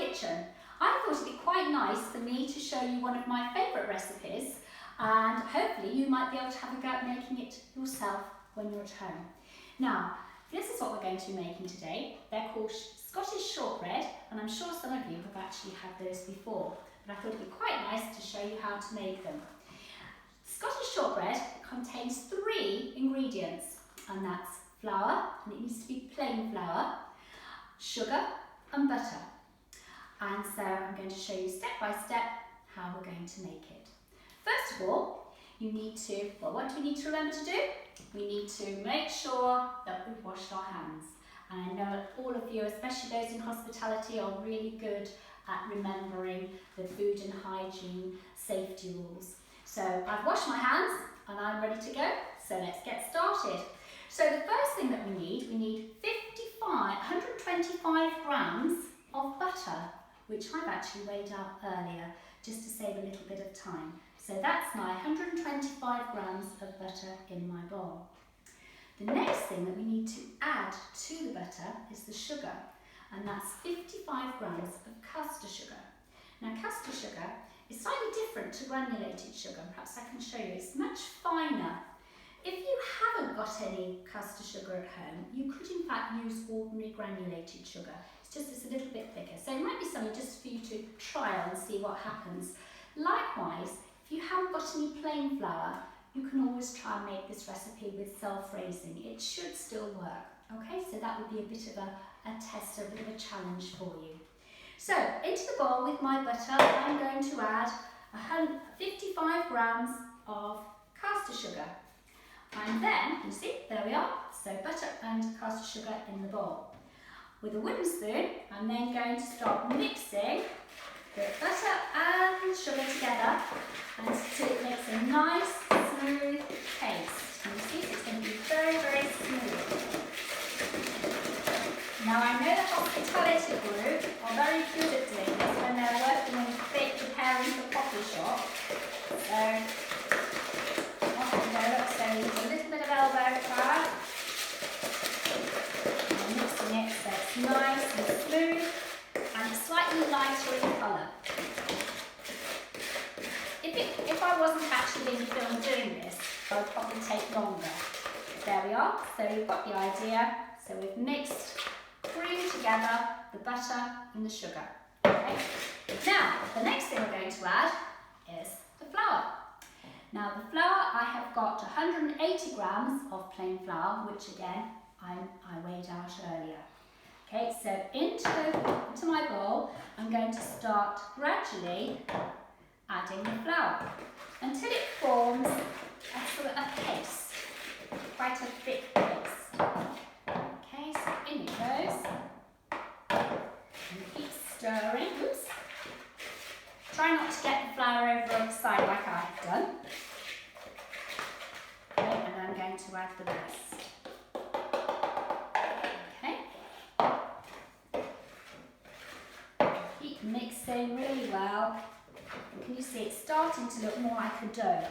kitchen. I thought it'd be quite nice for me to show you one of my favourite recipes, and hopefully you might be able to have a go at making it yourself when you're at home. Now, this is what we're going to be making today. They're called Scottish shortbread, and I'm sure some of you have actually had those before, but I thought it'd be quite nice to show you how to make them. Scottish shortbread contains 3 ingredients, and that's flour, and it needs to be plain flour, sugar and butter. And so I'm going to show you step by step how we're going to make it. First of all, you need to, well, what do we need to remember to do? We need to make sure that we've washed our hands. And I know all of you, especially those in hospitality, are really good at remembering the food and hygiene safety rules. So I've washed my hands and I'm ready to go. So let's get started. So the first thing that we need 125 grams of butter, which I've actually weighed out earlier, just to save a little bit of time. So that's my 125 grams of butter in my bowl. The next thing that we need to add to the butter is the sugar, and that's 55 grams of caster sugar. Now, caster sugar is slightly different to granulated sugar. Perhaps I can show you. It's much finer. If you haven't got any caster sugar at home, you could in fact use ordinary granulated sugar. It's just a little bit thicker. So it might be something just for you to trial and see what happens. Likewise, if you haven't got any plain flour, you can always try and make this recipe with self-raising. It should still work. Okay, so that would be a bit of a test, a bit of a challenge for you. So into the bowl with my butter, I'm going to add 55 grams of caster sugar. And then, you see, there we are. So butter and caster sugar in the bowl. With a wooden spoon, I'm then going to start mixing the butter and sugar together until it makes a nice, smooth paste. And you see, it's going to be very, very smooth. Now, I know the hospitality group are very good at doing this when they're working in preparing for coffee shop. So, off we go. So, a little bit of elbow flour. And mixing it so it's nice and smooth and slightly lighter in colour. If I wasn't actually being filmed doing this, I would probably take longer. There we are. So, you've got the idea. So, we've mixed together the butter and the sugar. Okay. Now, the next thing we're going to add is the flour. Now, the flour, I have got 180 grams of plain flour, which again, I weighed out earlier. Okay, so into my bowl, I'm going to start gradually adding the flour until it forms a sort of a paste, quite a thick paste. Okay, so in it goes. And keep stirring. Oops. Try not to get the flour over on the side like I've done. Okay, and I'm going to add the rest. Okay. Keep mixing really well. And can you see it's starting to look more like a dough?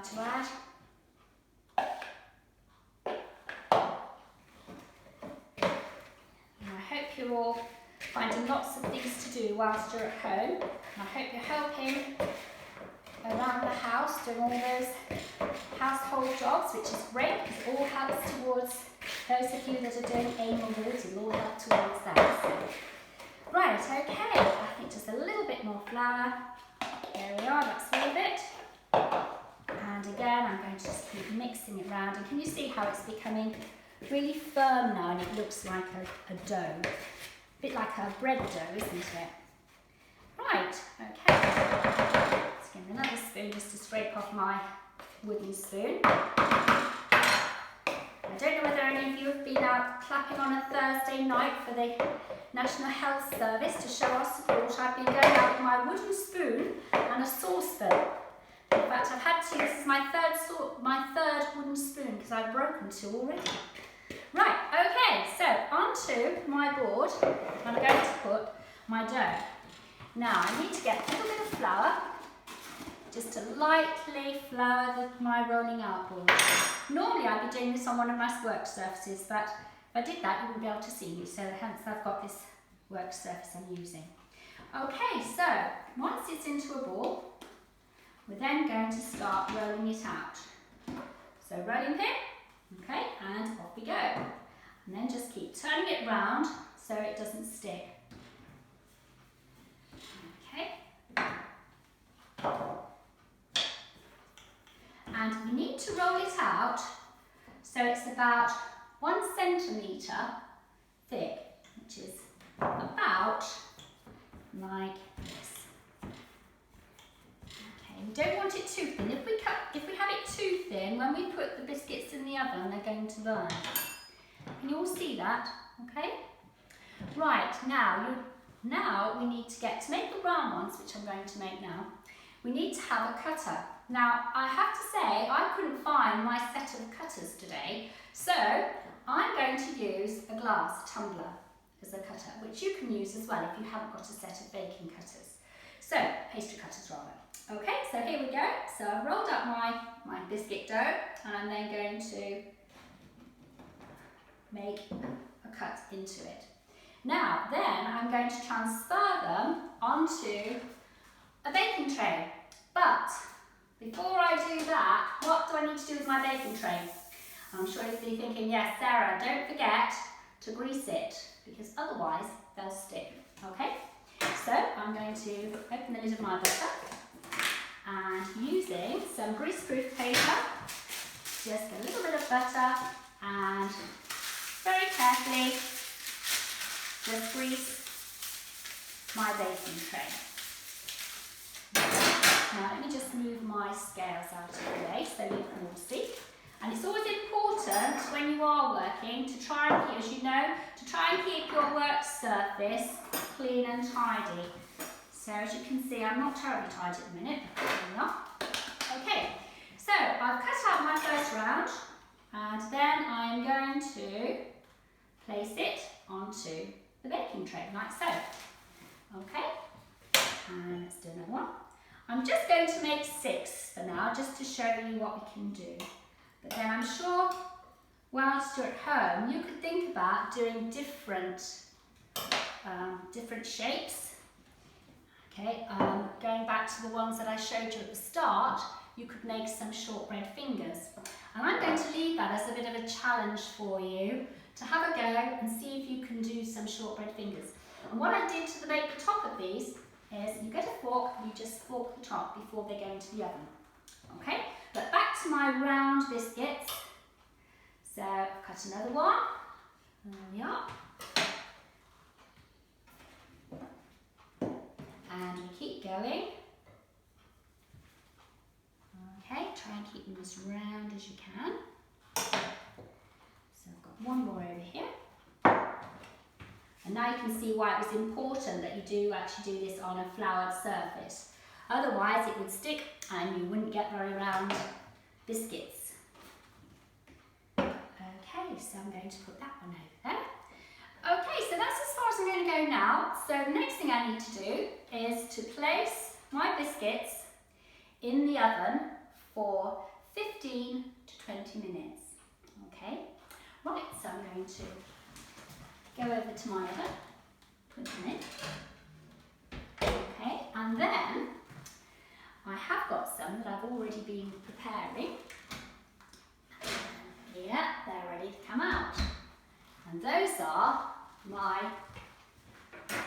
To add. And I hope you're all finding lots of things to do whilst you're at home. And I hope you're helping around the house, doing all those household jobs, which is great because it all helps towards those of you that are doing anal moves, it will all help towards that. So, right, okay, I think just a little bit more flour. There we are, that's all of it. And again, I'm going to just keep mixing it round. And can you see how it's becoming really firm now and it looks like a dough? A bit like a bread dough, isn't it? Right, okay. Let's get another spoon just to scrape off my wooden spoon. I don't know whether any of you have been out clapping on a Thursday night for the National Health Service to show our support. I've been going out with my wooden spoon and a saucepan. In fact, I've had two. This is my third wooden spoon because I've broken 2 already. Right, okay, so onto my board, I'm going to put my dough. Now I need to get a little bit of flour, just to lightly flour my rolling out board. Normally I'd be doing this on one of my work surfaces, but if I did that you wouldn't be able to see me, so hence I've got this work surface I'm using. Okay, so once it's into a ball, we're then going to start rolling it out. So rolling pin, okay, and off we go. And then just keep turning it round so it doesn't stick. Okay. And you need to roll it out so it's about 1 centimetre thick, which is about like this. Okay, we don't want it too thin. If we have it too thin, when we put the biscuits in the oven, they're going to burn. Can you all see that? Okay. Right, now we need to make the round ones, which I'm going to make now. We need to have a cutter. Now, I have to say, I couldn't find my set of cutters today, so I'm going to use a glass tumbler as a cutter, which you can use as well if you haven't got a set of baking cutters. So, pastry cutters rather. Okay, so here we go. So I've rolled up my biscuit dough, and I'm then going to make a cut into it. Now, then I'm going to transfer them onto a baking tray. But before I do that, what do I need to do with my baking tray? I'm sure you'll be thinking, yes, Sarah, don't forget to grease it, because otherwise they'll stick. Okay? So I'm going to open the lid of my butter, and using some greaseproof paper, just a little bit of butter, and very carefully just grease my baking tray. Now let me just move my scales out of the way so you can all see. And it's always important when you are working to try and keep, as you know, to try and keep your work surface clean and tidy. So as you can see, I'm not terribly tidy at the minute. I'm not. Okay, so I've cut out my first round, and then I'm going to place it onto the baking tray, like so. Okay, and let's do another one. I'm just going to make 6 for now, just to show you what we can do. But then I'm sure whilst you're at home, you could think about doing different shapes. Okay, going back to the ones that I showed you at the start, you could make some shortbread fingers. And I'm going to leave that as a bit of a challenge for you to have a go and see if you can do some shortbread fingers. And what I did to make the top of these is you get a fork and you just fork the top before they go into the oven. Okay, but back to my round biscuits. So I've cut another one. There we are. And we keep going. Okay, try and keep them as round as you can. So I've got one more over here. And now you can see why it was important that you do actually do this on a floured surface. Otherwise it would stick and you wouldn't get very round biscuits. Okay, so I'm going to put that one over there. Okay, so that's as far as I'm going to go now. So the next thing I need to do is to place my biscuits in the oven for 15 to 20 minutes. Okay, right, so I'm going to go over to my oven, put them in. Okay, and then I have got some that I've already been preparing. Here, they're ready to come out. And those are my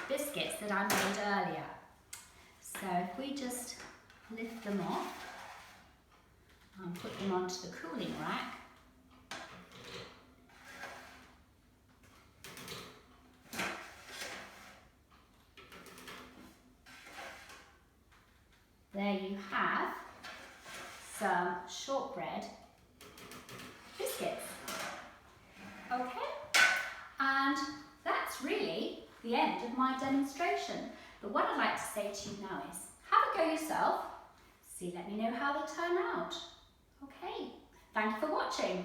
biscuits that I made earlier. So if we just lift them off and put them onto the cooling rack. There you have some shortbread biscuits. Okay, and that's really the end of my demonstration. But what I'd like to say to you now is, have a go yourself, let me know how they turn out. Okay, thank you for watching.